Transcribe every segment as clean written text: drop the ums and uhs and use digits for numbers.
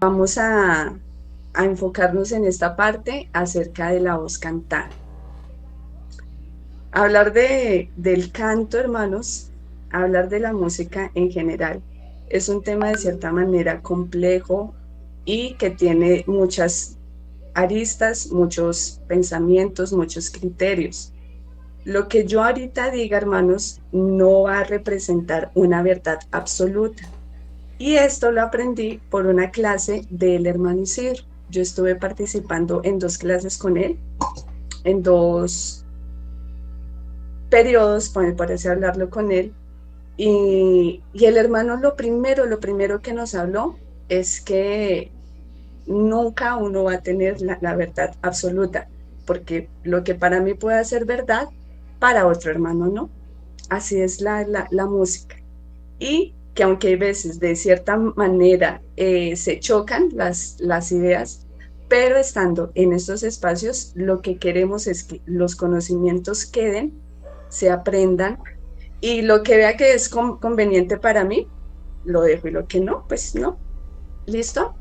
Vamos a enfocarnos en esta parte acerca de la voz cantada. Hablar del canto, hermanos, hablar de la música en general, es un tema de cierta manera complejo y que tiene muchas aristas, muchos pensamientos, muchos criterios. Lo que yo ahorita diga, hermanos, no va a representar una verdad absoluta. Y esto lo aprendí por una clase del hermano Isidro. Yo estuve participando en 2 clases con él, en 2 periodos, por así hablarlo con él. Y el hermano lo primero que nos habló es que nunca uno va a tener la verdad absoluta, porque lo que para mí puede ser verdad, para otro hermano no. Así es la música. Y que aunque hay veces de cierta manera se chocan las ideas, pero estando en estos espacios, lo que queremos es que los conocimientos queden, se aprendan, y lo que vea que es conveniente para mí, lo dejo, y lo que no, pues no. ¿Listo?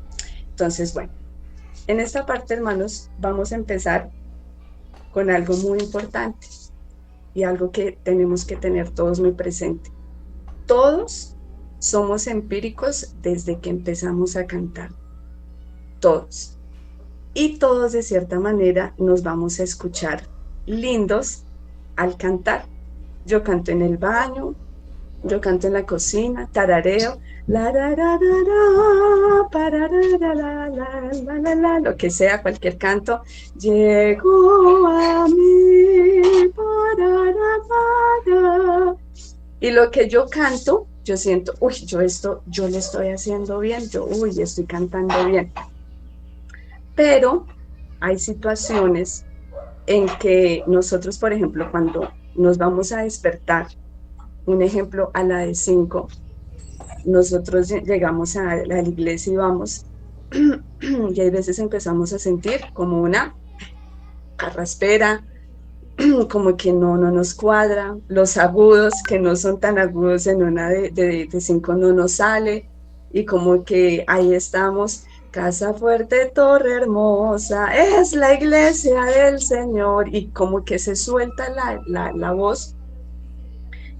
Entonces, bueno, en esta parte, hermanos, vamos a empezar con algo muy importante y algo que tenemos que tener todos muy presente. Todos somos empíricos desde que empezamos a cantar, todos. Y todos de cierta manera nos vamos a escuchar lindos al cantar. Yo canto en el baño, yo canto en la cocina, tarareo, la ra ra ra ra, pararara, lo que sea, cualquier canto. Llegó a mí, parara, para. Y lo que yo canto, yo siento, uy, yo lo estoy haciendo bien, estoy cantando bien. Pero hay situaciones en que nosotros, por ejemplo, cuando nos vamos a despertar, un ejemplo, a la de 5, nosotros llegamos a la iglesia y vamos, y hay veces empezamos a sentir como una carraspera, como que no nos cuadra, los agudos que no son tan agudos en una de 5 no nos sale, y como que ahí estamos, casa fuerte, torre hermosa, es la iglesia del Señor, y como que se suelta la voz,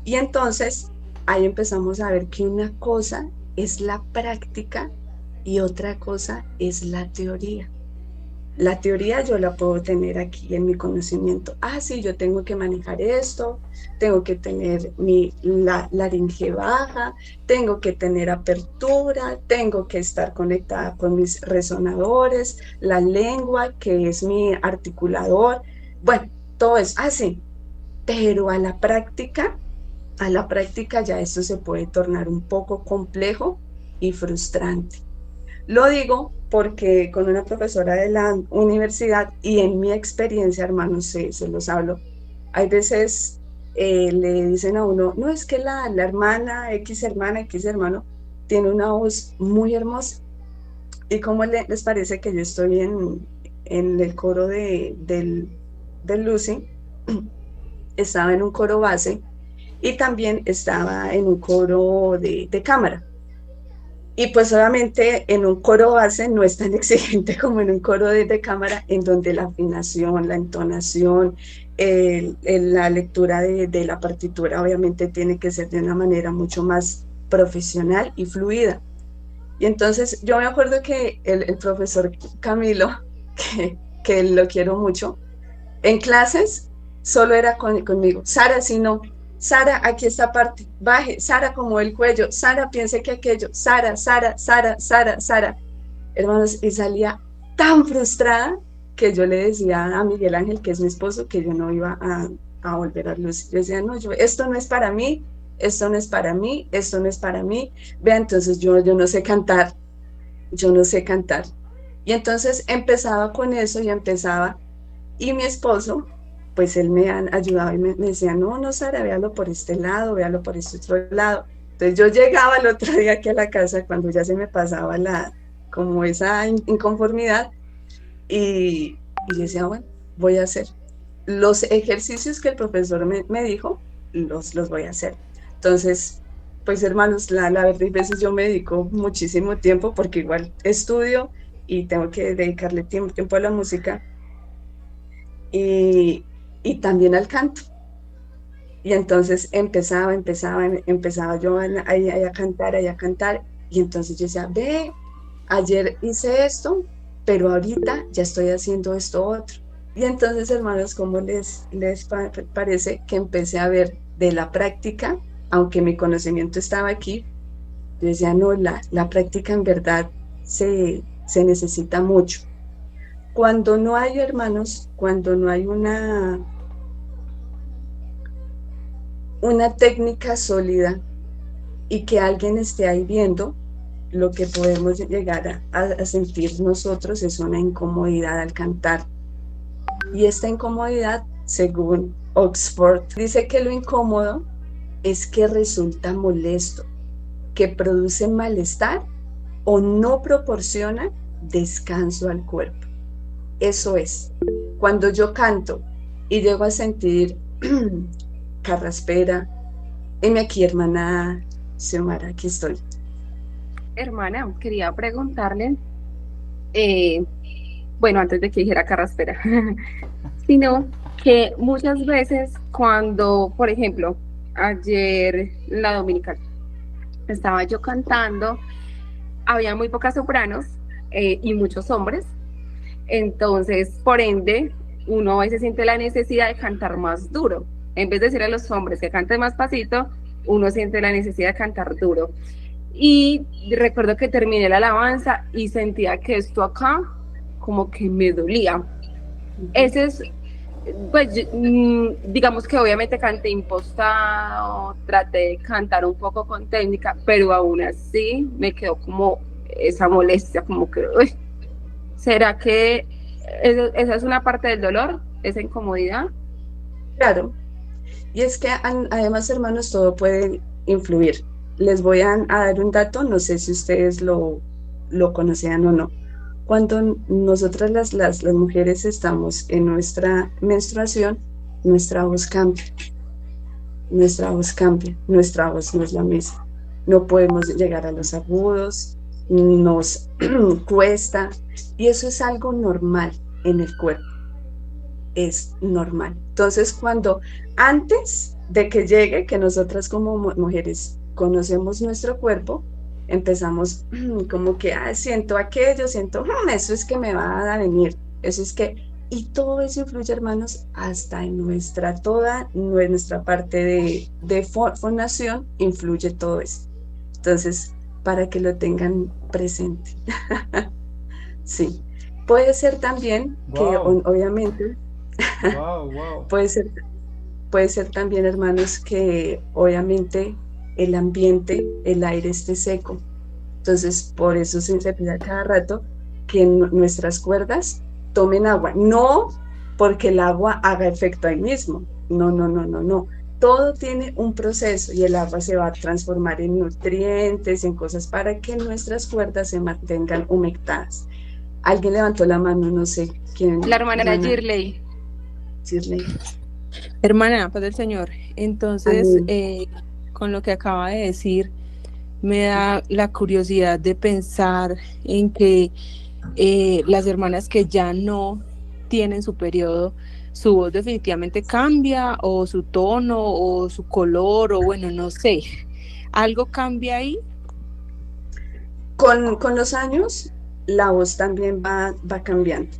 y entonces ahí empezamos a ver que una cosa es la práctica y otra cosa es la teoría. La teoría yo la puedo tener aquí en mi conocimiento. Sí, yo tengo que manejar esto, tengo que tener la laringe baja, tengo que tener apertura, tengo que estar conectada con mis resonadores, la lengua, que es mi articulador. Bueno, todo eso. Sí, pero a la práctica ya esto se puede tornar un poco complejo y frustrante. Lo digo porque con una profesora de la universidad y en mi experiencia, hermanos, se los hablo, hay veces le dicen a uno, no, es que la hermana, X hermano, tiene una voz muy hermosa. ¿Y cómo les parece que yo estoy en el coro de Lucy? Estaba en un coro base y también estaba en un coro de cámara. Y pues obviamente en un coro base no es tan exigente como en un coro de cámara, en donde la afinación, la entonación, la lectura de la partitura obviamente tiene que ser de una manera mucho más profesional y fluida. Y entonces yo me acuerdo que el profesor Camilo, que lo quiero mucho, en clases solo era conmigo. Sara, si no, Sara, aquí esta parte, baje, Sara, como el cuello, Sara, piense que aquello, Sara, Sara, Sara, Sara, Sara. Hermanos, y salía tan frustrada que yo le decía a Miguel Ángel, que es mi esposo, que yo no iba a volver a Lucy. Yo decía, no, esto no es para mí, esto no es para mí, esto no es para mí. Vea, entonces yo no sé cantar, yo no sé cantar. Y entonces empezaba con eso y empezaba, y mi esposo, pues él me han ayudado y me decía, no, no, Sara, véalo por este lado, véalo por este otro lado. Entonces yo llegaba el otro día aquí a la casa cuando ya se me pasaba como esa inconformidad, y yo decía, bueno, voy a hacer los ejercicios que el profesor me dijo, los voy a hacer. Entonces, Pues hermanos, la verdad, a veces yo me dedico muchísimo tiempo porque igual estudio y tengo que dedicarle tiempo a la música y, y también al canto. Y entonces empezaba yo ahí a cantar, y entonces yo decía, ve, ayer hice esto, pero ahorita ya estoy haciendo esto otro. Y entonces, hermanos, ¿cómo les parece que empecé a ver de la práctica, aunque mi conocimiento estaba aquí? Yo decía, no, la práctica en verdad se necesita mucho. Cuando no hay, hermanos, cuando no hay una técnica sólida y que alguien esté ahí viendo, lo que podemos llegar a sentir nosotros es una incomodidad al cantar. Y esta incomodidad, según Oxford, dice que lo incómodo es que resulta molesto, que produce malestar o no proporciona descanso al cuerpo. Eso es, cuando yo canto y llego a sentir carraspera, heme aquí, hermana Xiomara, aquí estoy. Hermana, quería preguntarle, eh, bueno, antes de que dijera carraspera, sino que muchas veces cuando, por ejemplo, ayer en la Dominical estaba yo cantando, había muy pocas sopranos y muchos hombres, entonces, por ende, uno a veces siente la necesidad de cantar más duro. En vez de decir a los hombres que canten más pasito, uno siente la necesidad de cantar duro. Y recuerdo que terminé la alabanza y sentía que esto acá como que me dolía. Ese es, pues, digamos que obviamente canté impostado, traté de cantar un poco con técnica, pero aún así me quedó como esa molestia, como que, uy, ¿será que esa es una parte del dolor, esa incomodidad? Claro, y es que además, hermanos, todo puede influir. Les voy a dar un dato, no sé si ustedes lo conocían o no. Cuando nosotras las mujeres estamos en nuestra menstruación, nuestra voz cambia, nuestra voz no es la misma. No podemos llegar a los agudos, nos cuesta, y eso es algo normal en el cuerpo, es normal. Entonces, cuando antes de que llegue, que nosotras como mujeres conocemos nuestro cuerpo, empezamos como que, siento aquello, siento, eso es que me va a venir, eso es que, y todo eso influye, hermanos, hasta en toda nuestra parte de fonación, influye todo eso. Entonces, para que lo tengan presente. Sí. Puede ser también que, Wow, obviamente, wow, wow. puede ser, puede ser también, hermanos, que obviamente el ambiente, el aire esté seco. Entonces, por eso se pide a cada rato que nuestras cuerdas tomen agua. No porque el agua haga efecto ahí mismo. No, no, no, no, no. Todo tiene un proceso y el agua se va a transformar en nutrientes, en cosas para que nuestras cuerdas se mantengan humectadas. Alguien levantó la mano, no sé La quién, hermana era hermana Girley. Shirley. Hermana, paz del Señor. Entonces, Amén. con lo que acaba de decir, me da la curiosidad de pensar en que las hermanas que ya no tienen su periodo, su voz definitivamente cambia, o su tono, o su color, o bueno, no sé. ¿Algo cambia ahí? Con los años, la voz también va cambiando,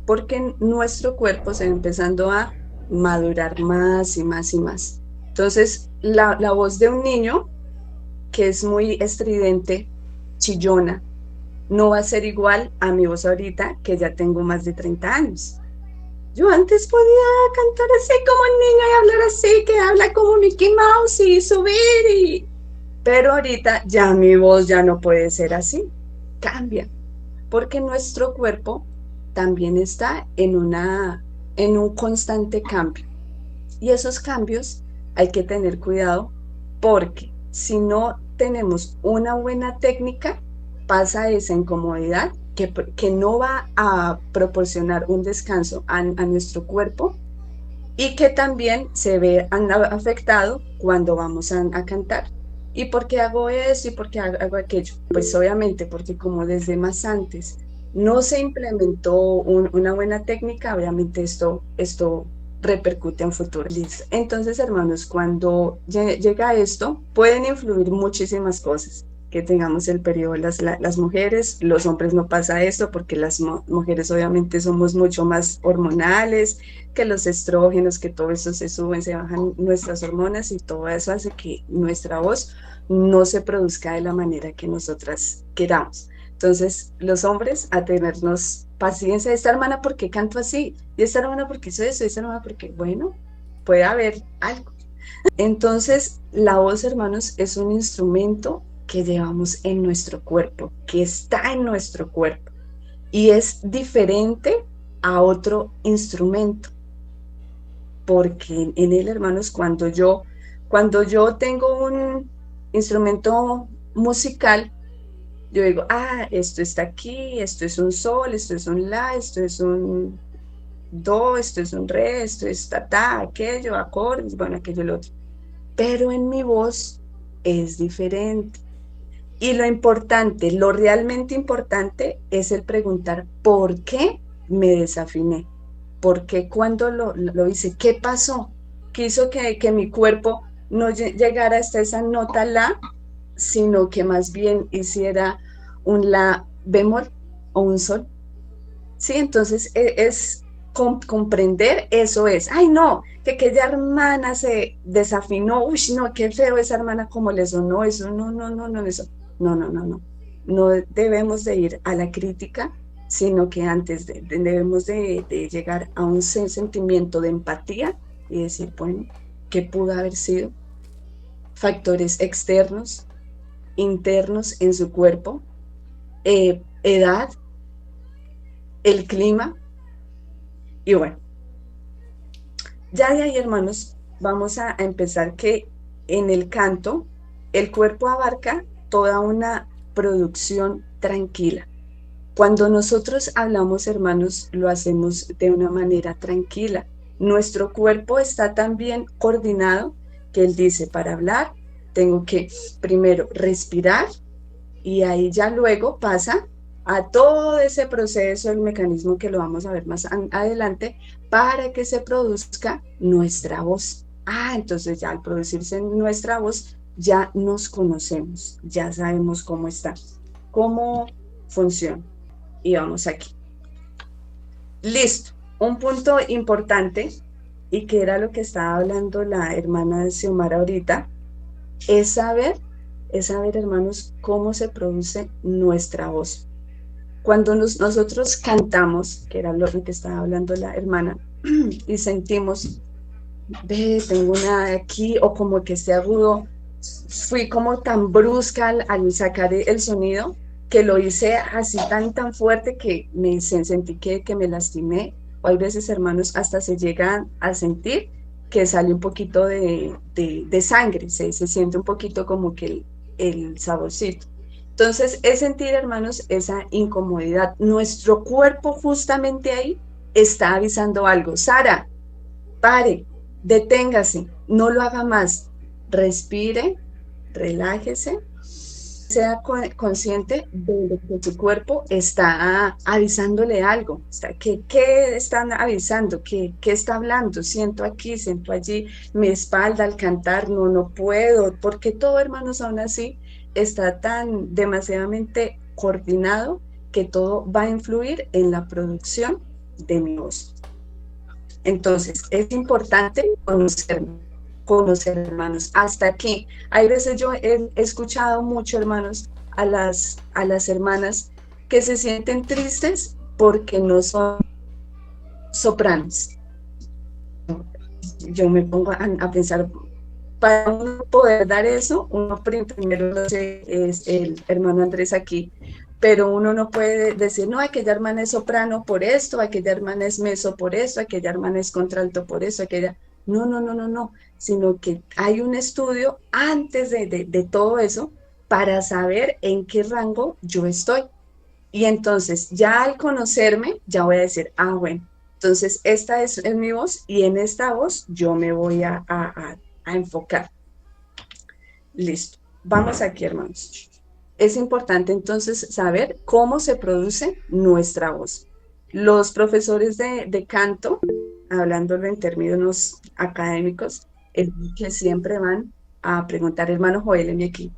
porque nuestro cuerpo se va empezando a madurar más y más y más. Entonces, la voz de un niño que es muy estridente, chillona, no va a ser igual a mi voz ahorita, que ya tengo más de 30 años. Yo antes podía cantar así como un niño y hablar así, que habla como Mickey Mouse y subir, pero ahorita ya mi voz ya no puede ser así, cambia, porque nuestro cuerpo también está en un constante cambio. Y esos cambios hay que tener cuidado, porque si no tenemos una buena técnica, pasa esa incomodidad que no va a proporcionar un descanso a nuestro cuerpo, y que también se ve afectado cuando vamos a cantar. ¿Y por qué hago eso y por qué hago aquello? Pues obviamente porque como desde más antes no se implementó una buena técnica, obviamente esto repercute en futuro. Listo. Entonces, hermanos, cuando llega esto, pueden influir muchísimas cosas. Que tengamos el periodo las mujeres, los hombres no pasa esto porque las mujeres obviamente somos mucho más hormonales, que los estrógenos, que todo eso se suben, se bajan nuestras hormonas y todo eso hace que nuestra voz no se produzca de la manera que nosotras queramos. Entonces, los hombres a tenernos paciencia, esta hermana, ¿por qué canto así? Y esta hermana, ¿por qué hizo eso? Y esta hermana, ¿por qué? Bueno, puede haber algo. Entonces, la voz, hermanos, es un instrumento que llevamos en nuestro cuerpo, que está en nuestro cuerpo, y es diferente a otro instrumento, porque en él, hermanos, cuando yo tengo un instrumento musical, yo digo, esto está aquí, esto es un sol, esto es un la, esto es un do, esto es un re, esto es ta, aquello, acordes, bueno, aquello, lo otro. Pero en mi voz es diferente. Y lo importante, lo realmente importante es el preguntar por qué me desafiné, por qué cuando lo hice, qué pasó, qué hizo que mi cuerpo no llegara hasta esa nota la, sino que más bien hiciera un la bemol o un sol. Sí, entonces es comprender eso es, ay no, que aquella hermana se desafinó, uy no, qué feo esa hermana como le sonó eso, no, eso, no debemos de ir a la crítica, sino que antes debemos de llegar a un sentimiento de empatía y decir, bueno, ¿qué pudo haber sido? Factores externos, internos en su cuerpo, edad, el clima, y bueno, ya de ahí, hermanos, vamos a empezar que en el canto el cuerpo abarca toda una producción tranquila. Cuando nosotros hablamos, hermanos, lo hacemos de una manera tranquila. Nuestro cuerpo está tan bien coordinado que él dice, para hablar, tengo que primero respirar y ahí ya luego pasa a todo ese proceso, el mecanismo que lo vamos a ver más adelante, para que se produzca nuestra voz. Entonces ya al producirse nuestra voz, ya nos conocemos, ya sabemos cómo está, cómo funciona. Y vamos aquí. Listo. Un punto importante, y que era lo que estaba hablando la hermana de Xiomara ahorita, es saber, hermanos, cómo se produce nuestra voz. Cuando nosotros cantamos, que era lo que estaba hablando la hermana, y sentimos, tengo una aquí, o como que este agudo, fui como tan brusca al sacar el sonido, que lo hice así tan fuerte que sentí que me lastimé, o hay veces, hermanos, hasta se llegan a sentir que sale un poquito de sangre, se siente un poquito como que el saborcito. Entonces, es sentir, hermanos, esa incomodidad. Nuestro cuerpo justamente ahí está avisando algo. Sara, pare, deténgase, no lo haga más. Respire, relájese, sea consciente de que su cuerpo está avisándole algo. ¿Qué están avisando? ¿Qué está hablando? Siento aquí, siento allí, mi espalda al cantar, no puedo, porque todo, hermanos, aún así está tan demasiadamente coordinado que todo va a influir en la producción de mi voz. Entonces, es importante conocer, hermanos, hasta aquí. Hay veces yo he escuchado mucho, hermanos, a las hermanas que se sienten tristes porque no son sopranos. Yo me pongo a pensar, para uno poder dar eso, uno primero lo sé, es el hermano Andrés aquí, pero uno no puede decir, no, aquella hermana es soprano por esto, aquella hermana es meso por esto, aquella hermana es contralto por eso, aquella... No, sino que hay un estudio antes de todo eso para saber en qué rango yo estoy. Y entonces, ya al conocerme, ya voy a decir, bueno, entonces esta es mi voz y en esta voz yo me voy a enfocar. Listo. Vamos aquí, hermanos. Es importante entonces saber cómo se produce nuestra voz. Los profesores de canto, hablándolo en términos académicos, que siempre van a preguntar, hermano Joel, en mi equipo.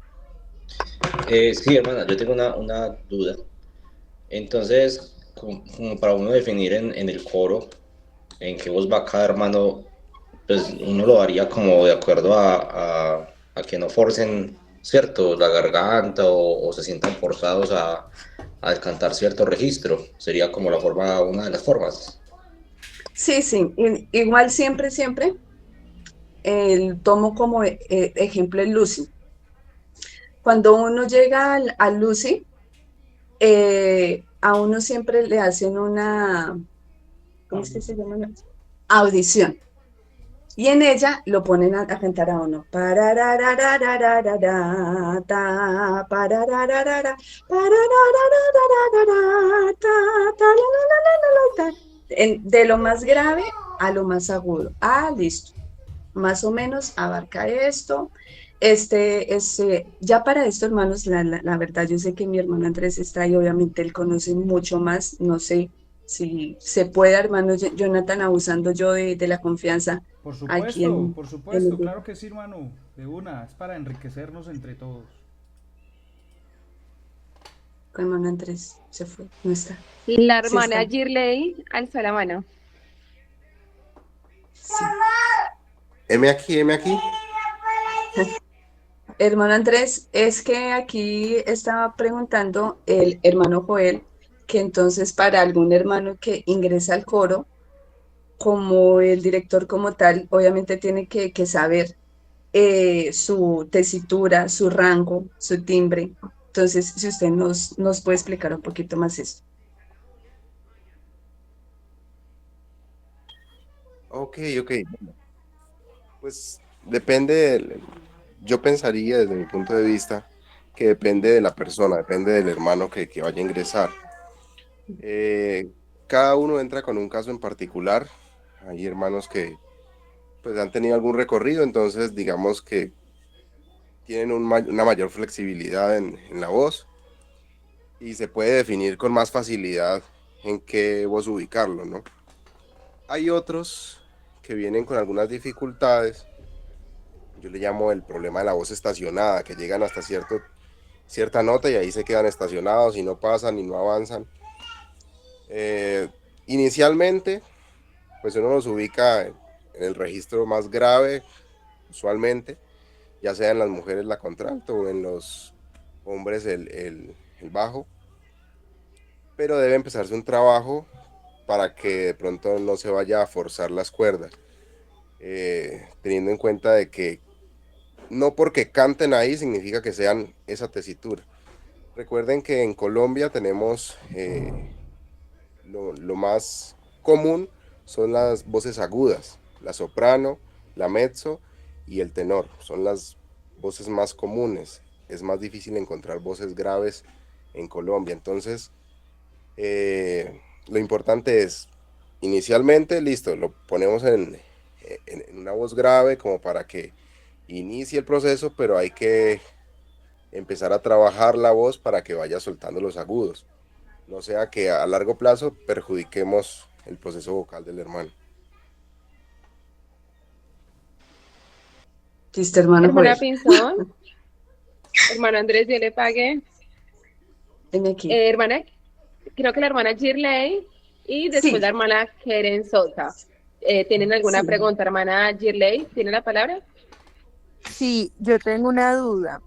Sí, hermana, yo tengo una duda. Entonces, como para uno definir en el coro en qué voz va cada hermano, pues uno lo haría como de acuerdo a que no forcen, ¿cierto? La garganta o se sientan forzados a cantar cierto registro. Sería como la forma, una de las formas. Sí, sí, igual siempre, tomo como ejemplo el Lucy. Cuando uno llega al Lucy, a uno siempre le hacen una, ¿cómo es que se llama? Audición. Y en ella lo ponen a cantar a uno. Pararararararara, ta, pararararara, parararararara, ta, ta, la, la, la, la, la, ta. De lo más grave a lo más agudo. Ah, listo. Más o menos abarca esto. Ya para esto, hermanos, la verdad, yo sé que mi hermano Andrés está ahí, obviamente él conoce mucho más, no sé si se puede, hermano Jonathan, abusando yo de la confianza aquí Por en supuesto, el claro que sí, hermano. De una, es para enriquecernos entre todos. hermano Andrés, se fue, no está. La Sí hermana está, Girley alzó la mano. sí. M aquí, M aquí. Hermano Andrés, es que aquí estaba preguntando el hermano Joel que entonces para algún hermano que ingresa al coro, como el director como tal, obviamente tiene que saber su tesitura, su rango, su timbre. Entonces, si usted nos puede explicar un poquito más esto. Ok, ok. Pues depende, yo pensaría desde mi punto de vista que depende de la persona, depende del hermano que vaya a ingresar. Eh, Cada uno entra con un caso en particular. Hay hermanos que pues han tenido algún recorrido, entonces digamos que tienen una mayor flexibilidad en la voz y se puede definir con más facilidad en qué voz ubicarlo, ¿no? Hay otros que vienen con algunas dificultades. Yo le llamo el problema de la voz estacionada, que llegan hasta cierta nota y ahí se quedan estacionados y no pasan y no avanzan. Eh, Inicialmente, pues uno los ubica en el registro más grave, usualmente, ya sea en las mujeres la contralto o en los hombres el bajo, pero debe empezarse un trabajo para que de pronto no se vaya a forzar las cuerdas, teniendo en cuenta de que no porque canten ahí significa que sean esa tesitura. Recuerden que en Colombia tenemos lo más común son las voces agudas, la soprano, la mezzo y el tenor. Son las voces más comunes. Es más difícil encontrar voces graves en Colombia. Entonces, lo importante es, inicialmente, listo, lo ponemos en una voz grave como para que inicie el proceso, pero hay que empezar a trabajar la voz para que vaya soltando los agudos. No sea que a largo plazo perjudiquemos el proceso vocal del hermano. Listo, hermano Hermana Joel, Pinzón, hermano Andrés, yo le pagué. ven aquí. Hermana, creo que la hermana Girley y después la Sí, hermana Keren Sosa. ¿Tienen alguna sí, pregunta, hermana Girley? ¿Tiene la palabra? Sí, yo tengo una duda.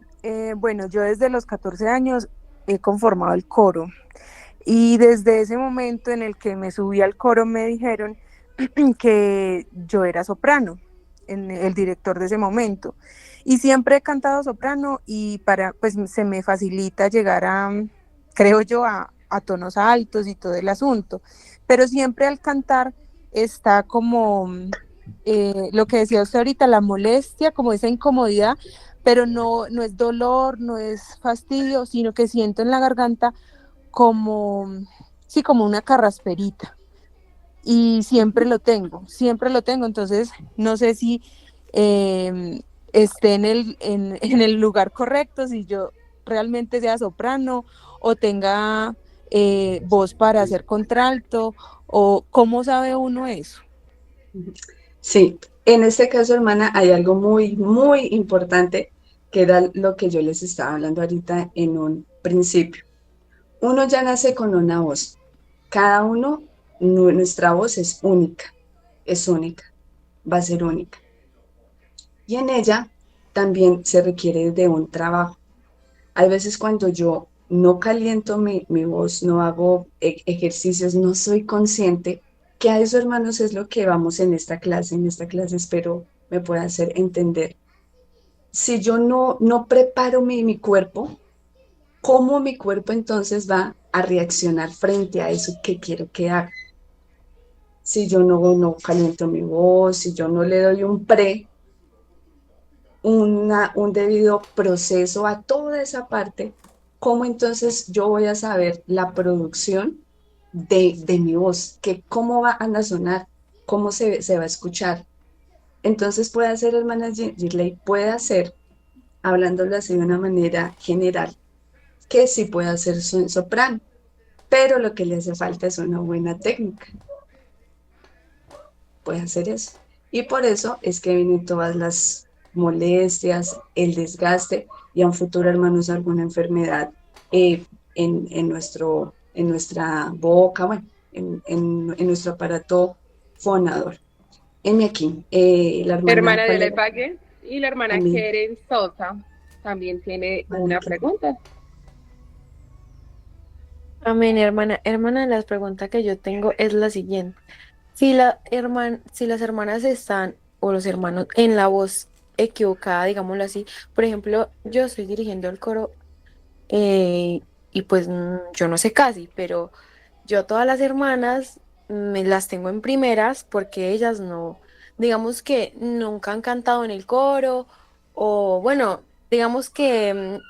Bueno, yo desde los 14 años he conformado el coro y desde ese momento en el que me subí al coro me dijeron que yo era soprano, el director de ese momento. Y siempre he cantado soprano y pues se me facilita llegar creo yo, a tonos altos y todo el asunto. Pero siempre al cantar está como lo que decía usted ahorita, la molestia, como esa incomodidad, pero no es dolor, no es fastidio, sino que siento en la garganta como, sí, como una carrasperita. Y siempre lo tengo, entonces no sé si esté en el lugar correcto, si yo realmente sea soprano o tenga voz para hacer contralto, o cómo sabe uno eso. Sí, en este caso, hermana, hay algo muy, muy importante que era lo que yo les estaba hablando ahorita en un principio. Uno ya nace con una voz. Cada uno, nuestra voz es única, va a ser única. Y en ella también se requiere de un trabajo. Hay veces cuando yo no caliento mi voz, no hago ejercicios, no soy consciente que a eso, hermanos, es lo que vamos en esta clase. En esta clase espero me pueda hacer entender. Si yo no preparo mi cuerpo, ¿cómo mi cuerpo entonces va a reaccionar frente a eso que quiero que haga? Si yo no caliento mi voz, si yo no le doy un debido proceso a toda esa parte, ¿cómo entonces yo voy a saber la producción de mi voz? ¿Cómo va a sonar? ¿Cómo se va a escuchar? Entonces puede hacer, hermana Girley, puede hacer, hablándolo así de una manera general, que sí puede hacer soprano, pero lo que le hace falta es una buena técnica. Puede hacer eso. Y por eso es que vienen todas las molestias, el desgaste y a un futuro, hermanos, alguna enfermedad en nuestra boca, bueno, en nuestro aparato fonador. Heme aquí, la hermana, Hermana de ¿cuál Le era? Pague y la hermana Amén. Keren Sosa también tiene Hermana una que- pregunta. Amén, hermana. Hermana, la pregunta que yo tengo es la siguiente. Si las hermanas están, o los hermanos, en la voz equivocada, digámoslo así, por ejemplo, yo estoy dirigiendo el coro y pues yo no sé casi, pero yo todas las hermanas me las tengo en primeras porque ellas no, digamos que nunca han cantado en el coro o bueno, digamos que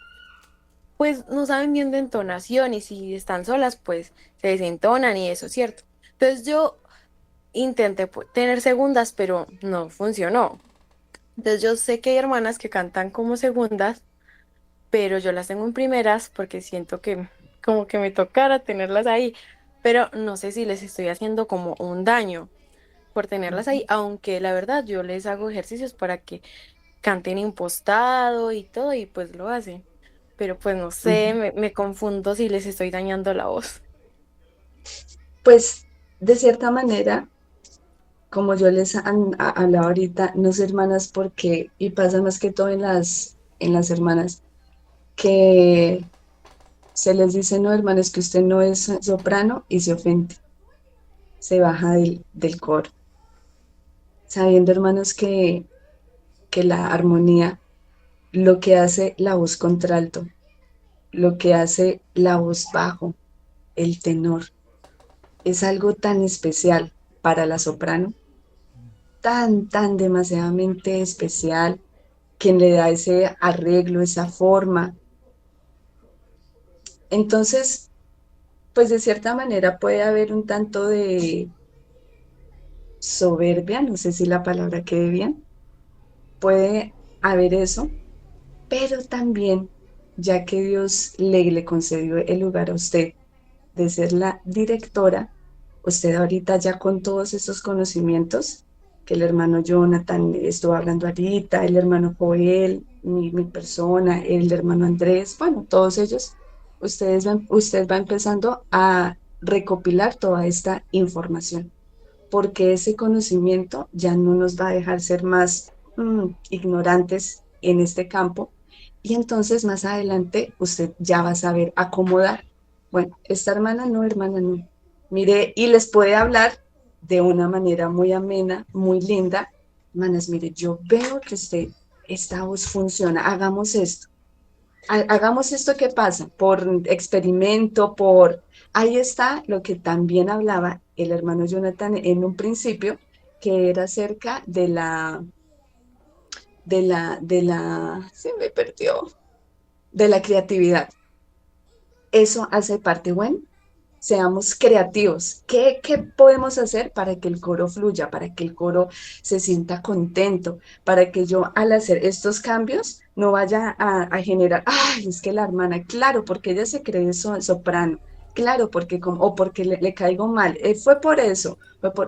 pues no saben bien de entonación y si están solas pues se desentonan y eso, ¿cierto? Entonces yo intenté tener segundas, pero no funcionó. Entonces yo sé que hay hermanas que cantan como segundas, pero yo las tengo en primeras porque siento que como que me tocara tenerlas ahí, pero no sé si les estoy haciendo como un daño por tenerlas ahí, aunque la verdad yo les hago ejercicios para que canten impostado y todo y pues lo hacen, pero pues no sé, Ujú. me confundo si les estoy dañando la voz. Pues, de cierta manera, como yo les hablaba ahorita, no sé, hermanas, porque, y pasa más que todo en las hermanas, que se les dice, no, hermanas, que usted no es soprano y se ofende, se baja del coro, sabiendo, hermanos, que la armonía, lo que hace la voz contralto, lo que hace la voz bajo, el tenor, es algo tan especial para la soprano, tan demasiadamente especial, quien le da ese arreglo, esa forma. Entonces, pues de cierta manera puede haber un tanto de soberbia, no sé si la palabra quede bien, puede haber eso, pero también, ya que Dios le concedió el lugar a usted de ser la directora, usted ahorita ya con todos esos conocimientos, que el hermano Jonathan estuvo hablando ahorita, el hermano Joel, mi persona, el hermano Andrés, bueno, todos ellos, usted va empezando a recopilar toda esta información, porque ese conocimiento ya no nos va a dejar ser más ignorantes en este campo, y entonces más adelante usted ya va a saber acomodar. Bueno, esta hermana no. Mire, y les puede hablar de una manera muy amena, muy linda. Hermanas, mire, yo veo que esta voz funciona, hagamos esto. Hagamos esto que pasa, por experimento, Ahí está lo que también hablaba el hermano Jonathan en un principio, que era acerca se me perdió, de la creatividad. Eso hace parte, bueno, seamos creativos. ¿Qué podemos hacer para que el coro fluya, para que el coro se sienta contento, para que yo al hacer estos cambios no vaya a generar, ay, es que la hermana, claro, porque ella se cree soprano, claro, porque o porque le caigo mal, fue por eso,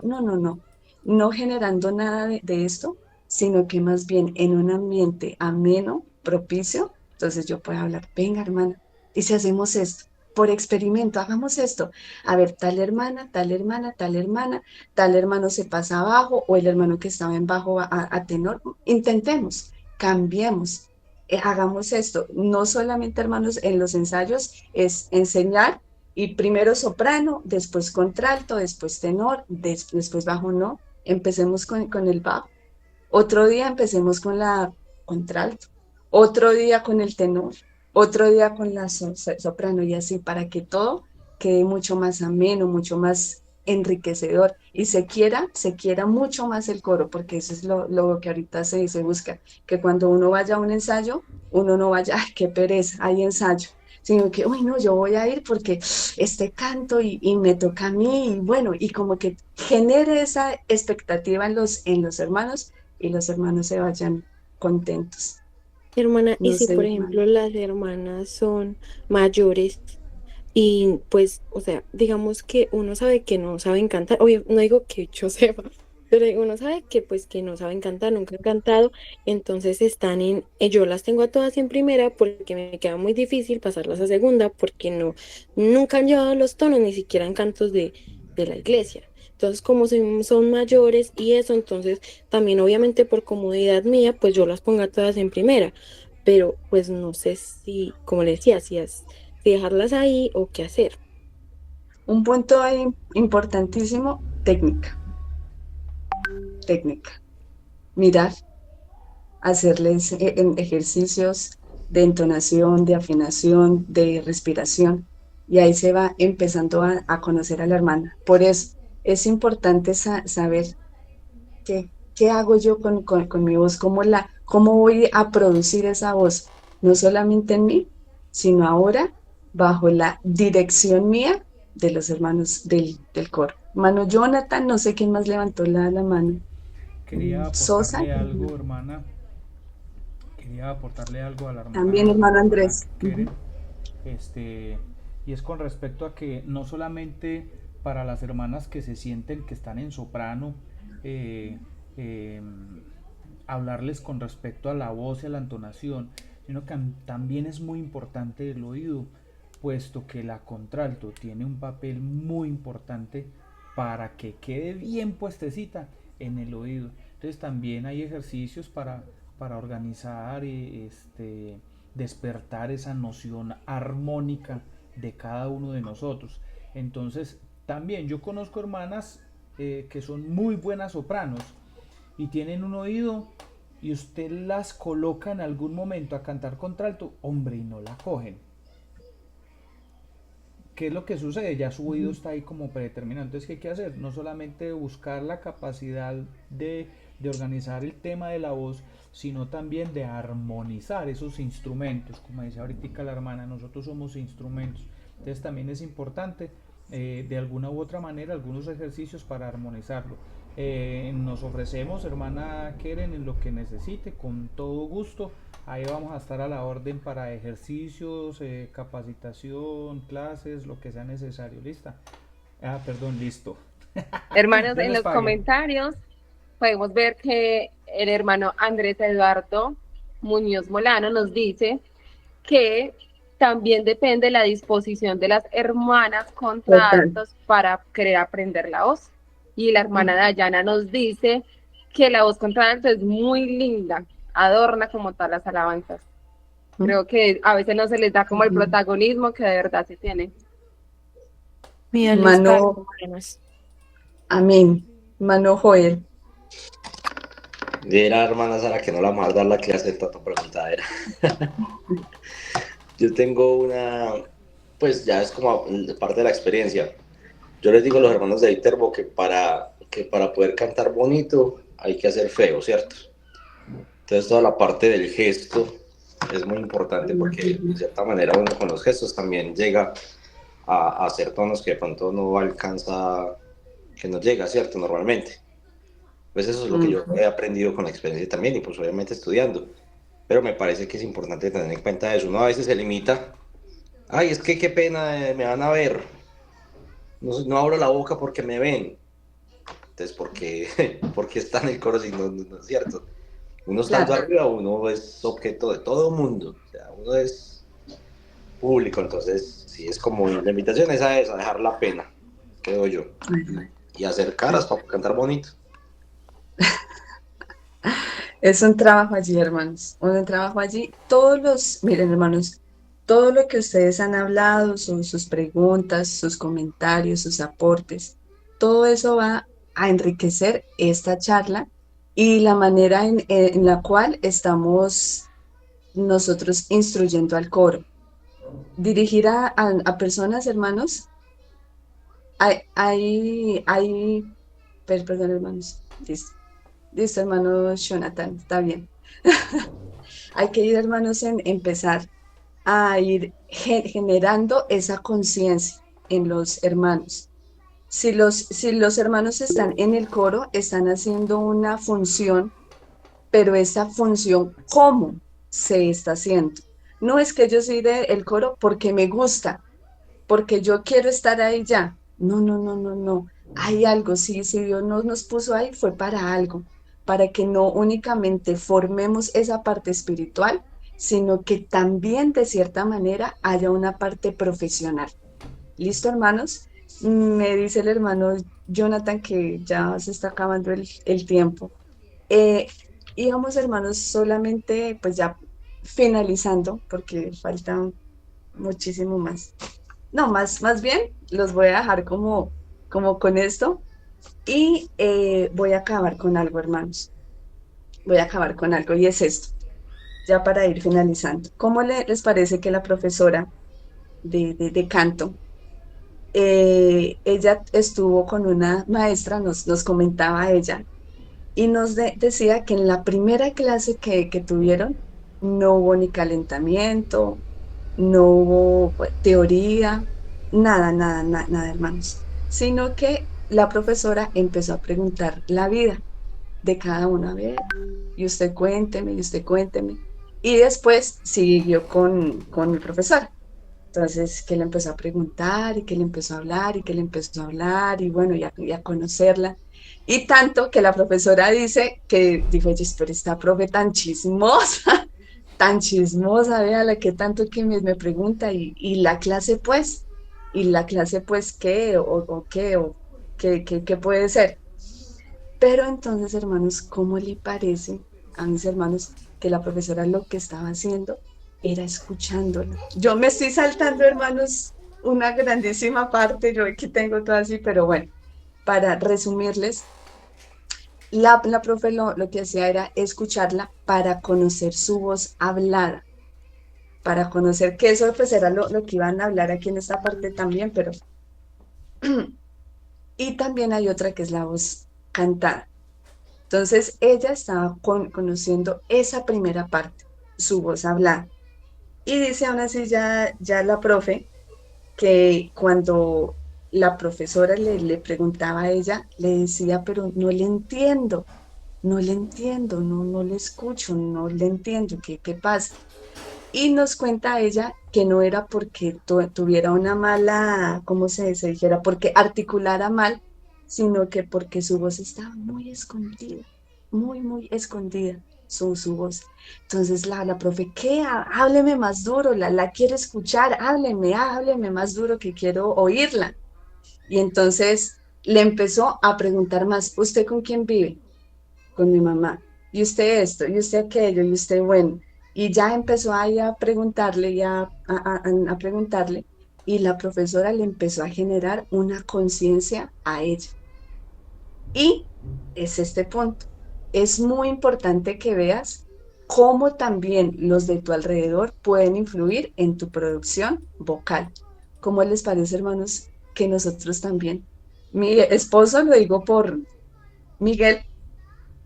no, no, no, no generando nada de esto, sino que más bien en un ambiente ameno, propicio, entonces yo puedo hablar, venga hermana, y si hacemos esto, por experimento, hagamos esto, a ver, tal hermana, tal hermana, tal hermana, tal hermano se pasa abajo o el hermano que estaba en bajo a tenor, intentemos, cambiemos, hagamos esto, no solamente hermanos en los ensayos, es enseñar y primero soprano, después contralto, después tenor, después bajo, no, empecemos con el bajo. Otro día empecemos con la contralto, otro día con el tenor, otro día con la soprano y así para que todo quede mucho más ameno, mucho más enriquecedor y se quiera mucho más el coro, porque eso es lo que ahorita se busca, que cuando uno vaya a un ensayo, uno no vaya, ay, qué pereza, hay ensayo, sino que, uy, no, yo voy a ir porque este canto y me toca a mí, y bueno, y como que genere esa expectativa en los hermanos y los hermanos se vayan contentos. Hermana, y No si sé, por hermano. ejemplo las hermanas son mayores y pues, o sea, digamos que uno sabe que no saben cantar, obvio, no digo que yo sepa, pero uno sabe que pues que no saben cantar, nunca han cantado, entonces están yo las tengo a todas en primera porque me queda muy difícil pasarlas a segunda porque nunca han llevado los tonos, ni siquiera en cantos de la iglesia. Entonces, como son mayores y eso, entonces también obviamente por comodidad mía, pues yo las pongo a todas en primera, pero pues no sé si, como le decía, si dejarlas ahí o qué hacer. Un punto ahí importantísimo, técnica, técnica. Mirar, hacerles ejercicios de entonación, de afinación, de respiración, y ahí se va empezando a conocer a la hermana. Por eso es importante saber qué hago yo con mi voz, cómo voy a producir esa voz, no solamente en mí, sino ahora bajo la dirección mía de los hermanos del coro. Mano Jonathan, no sé quién más levantó la mano. Quería Sosa, aportarle algo, hermana. Quería aportarle algo a la también hermana, hermano Andrés. Keren. Este, y es con respecto a que no solamente para las hermanas que se sienten que están en soprano, eh, eh, hablarles con respecto a la voz y a la entonación, sino que también es muy importante el oído, puesto que la contralto tiene un papel muy importante para que quede bien puestecita en el oído. Entonces también hay ejercicios para organizar despertar esa noción armónica de cada uno de nosotros. Entonces también yo conozco hermanas que son muy buenas sopranos y tienen un oído y usted las coloca en algún momento a cantar contralto, hombre, y no la cogen. ¿Qué es lo que sucede? Ya su oído está ahí como predeterminado. Entonces, ¿qué hay que hacer? No solamente buscar la capacidad de organizar el tema de la voz, sino también de armonizar esos instrumentos. Como decía ahorita la hermana, nosotros somos instrumentos. Entonces, también es importante, de alguna u otra manera, algunos ejercicios para armonizarlo. Nos ofrecemos, hermana Keren, en lo que necesite, con todo gusto. Ahí vamos a estar a la orden para ejercicios, capacitación, clases, lo que sea necesario. ¿Lista? Ah, perdón, listo. Hermanos, Ya en les los pagué. comentarios podemos ver que el hermano Andrés Eduardo Muñoz Molano nos dice que también depende la disposición de las hermanas Total. contraltos para querer aprender la voz. Y la hermana Dayana nos dice que la voz contralto es muy linda, adorna como tal las alabanzas. Creo que a veces no se les da como el protagonismo que de verdad se tiene. Mira, les pago, Mano, hermanas. amén. Mano Joel. Dirá hermana Sara que no la vamos a dar la clase de tanta preguntadera. Yo tengo pues ya es como parte de la experiencia. Yo les digo a los hermanos de Viterbo que para poder cantar bonito hay que hacer feo, ¿cierto? Entonces toda la parte del gesto es muy importante porque de cierta manera uno con los gestos también llega a hacer tonos que de pronto no alcanza, que no llega, ¿cierto? Normalmente. Pues eso es lo que yo he aprendido con la experiencia también y pues obviamente estudiando. Pero me parece que es importante tener en cuenta eso. Uno a veces se limita. Ay, es que qué pena, me van a ver. No, no abro la boca porque me ven. Entonces, porque está en el coro si no es cierto? Uno estando Claro. arriba, uno es objeto de todo mundo. O sea, uno es público. Entonces, sí, es como la invitación es a eso, a dejar la pena, creo yo. Y hacer caras para cantar bonito. Es un trabajo allí, hermanos, un trabajo allí. Miren, hermanos, todo lo que ustedes han hablado, sus preguntas, sus comentarios, sus aportes, todo eso va a enriquecer esta charla y la manera en la cual estamos nosotros instruyendo al coro. Dirigir a personas, hermanos, hay, perdón, hermanos, listo, hermano Jonathan, está bien. Hay que ir, hermanos, en empezar a ir generando esa conciencia en los hermanos. Si los hermanos están en el coro, están haciendo una función, pero esa función, ¿cómo se está haciendo? No es que yo soy del coro porque me gusta, porque yo quiero estar ahí ya. No, no, no, no, no. Hay algo, sí, si Dios nos puso ahí fue para algo, para que no únicamente formemos esa parte espiritual, sino que también de cierta manera haya una parte profesional. ¿Listo, hermanos? Me dice el hermano Jonathan que ya se está acabando el tiempo. Eh, Íbamos, hermanos, solamente, pues ya finalizando, porque falta muchísimo más. No, más bien los voy a dejar como con esto y voy a acabar con algo, hermanos. Voy a acabar con algo y es esto, ya para ir finalizando. ¿Cómo les parece que la profesora de canto, ella estuvo con una maestra, nos comentaba ella, y nos decía que en la primera clase que tuvieron no hubo ni calentamiento, no hubo pues, teoría, nada, nada, nada, hermanos, sino que la profesora empezó a preguntar la vida de cada uno, a ver, y usted cuénteme, y después siguió con el profesor. Entonces, que le empezó a preguntar y que le empezó a hablar y que le empezó a hablar y bueno, y a conocerla. Y tanto que la profesora dice que, dijo, oye, pero esta profe tan chismosa, vea la que tanto que me pregunta y la clase pues, ¿qué? O qué, o qué puede ser. Pero entonces, hermanos, ¿cómo le parece a mis hermanos que la profesora lo que estaba haciendo era escuchándola? Yo me estoy saltando, hermanos, una grandísima parte, yo aquí tengo todo así, pero bueno, para resumirles, la profe lo que hacía era escucharla para conocer su voz hablada, para conocer que eso pues era lo que iban a hablar aquí en esta parte también, pero... Y también hay otra que es la voz cantada. Entonces ella estaba conociendo esa primera parte, su voz hablada. Y dice aún así ya la profe que cuando la profesora le preguntaba a ella, le decía, pero no le entiendo, no le escucho, no le entiendo, ¿qué pasa? Y nos cuenta ella que no era porque tuviera una mala, ¿cómo se dijera? Porque articulara mal, sino que porque su voz estaba muy escondida, muy, muy escondida su voz. Entonces la profe, ¿qué? Hábleme más duro, la quiero escuchar, hábleme más duro que quiero oírla. Y entonces le empezó a preguntar más, ¿usted con quién vive? Con mi mamá. Y usted esto, y usted aquello, y usted bueno. Y ya empezó ahí a preguntarle a preguntarle, y la profesora le empezó a generar una conciencia a ella. Y es este punto. Es muy importante que veas cómo también los de tu alrededor pueden influir en tu producción vocal. ¿Cómo les parece, hermanos, que nosotros también? Mi esposo, lo digo por Miguel,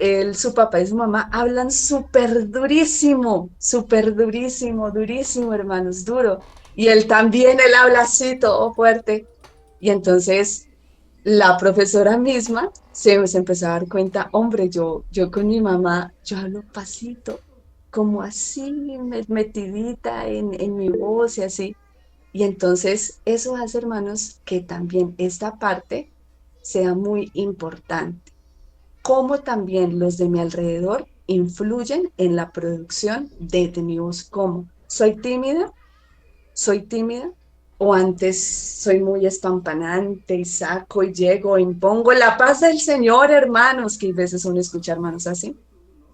él, su papá y su mamá hablan súper durísimo, durísimo, hermanos, duro. Y él también, él habla así, todo fuerte. Y entonces la profesora misma se empezó a dar cuenta, hombre, yo con mi mamá, yo hablo pasito, como así, metidita en mi voz y así. Y entonces eso hace, hermanos, que también esta parte sea muy importante. Cómo también los de mi alrededor influyen en la producción de mi voz. ¿Cómo? Soy tímida, o antes soy muy espampanante y saco y llego, impongo la paz del Señor, hermanos, que a veces uno escucha hermanos así,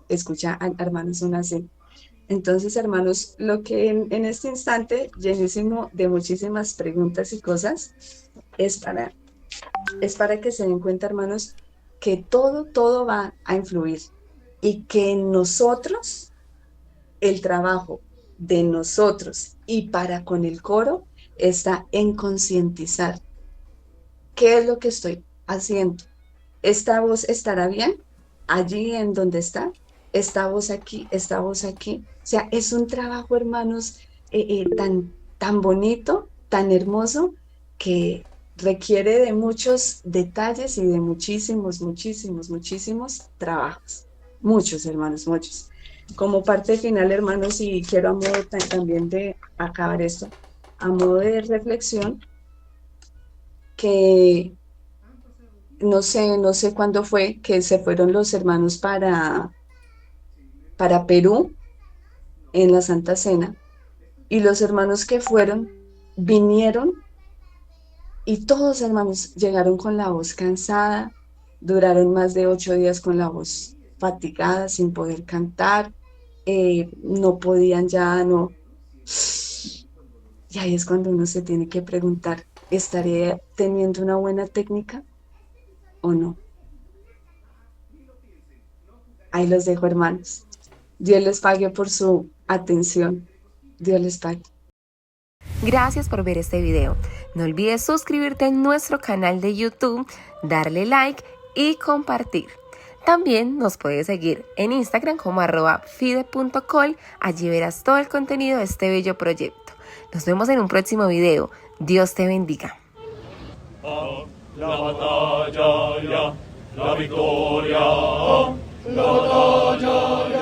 escucha a hermanos uno así. Entonces, hermanos, lo que en este instante, llenísimo de muchísimas preguntas y cosas, es para, es para que se den cuenta, hermanos, que todo va a influir y que nosotros, el trabajo de nosotros y para con el coro está en concientizar qué es lo que estoy haciendo. ¿Esta voz estará bien allí en donde está? ¿Esta voz aquí? ¿Esta voz aquí? O sea, es un trabajo, hermanos, tan bonito, tan hermoso, que requiere de muchos detalles y de muchísimos trabajos. Muchos, hermanos, muchos. Como parte final, hermanos, y quiero a modo también de acabar esto, a modo de reflexión, que no sé cuándo fue que se fueron los hermanos para Perú en la Santa Cena, y los hermanos que fueron vinieron y todos, hermanos, llegaron con la voz cansada, duraron más de 8 días con la voz fatigada, sin poder cantar, no podían ya, no. Y ahí es cuando uno se tiene que preguntar, ¿estaré teniendo una buena técnica o no? Ahí los dejo, hermanos. Dios les pague por su atención. Dios les pague. Gracias por ver este video. No olvides suscribirte a nuestro canal de YouTube, darle like y compartir. También nos puedes seguir en Instagram como @fide.col. Allí verás todo el contenido de este bello proyecto. Nos vemos en un próximo video. Dios te bendiga. La batalla ya, la victoria, la batalla ya.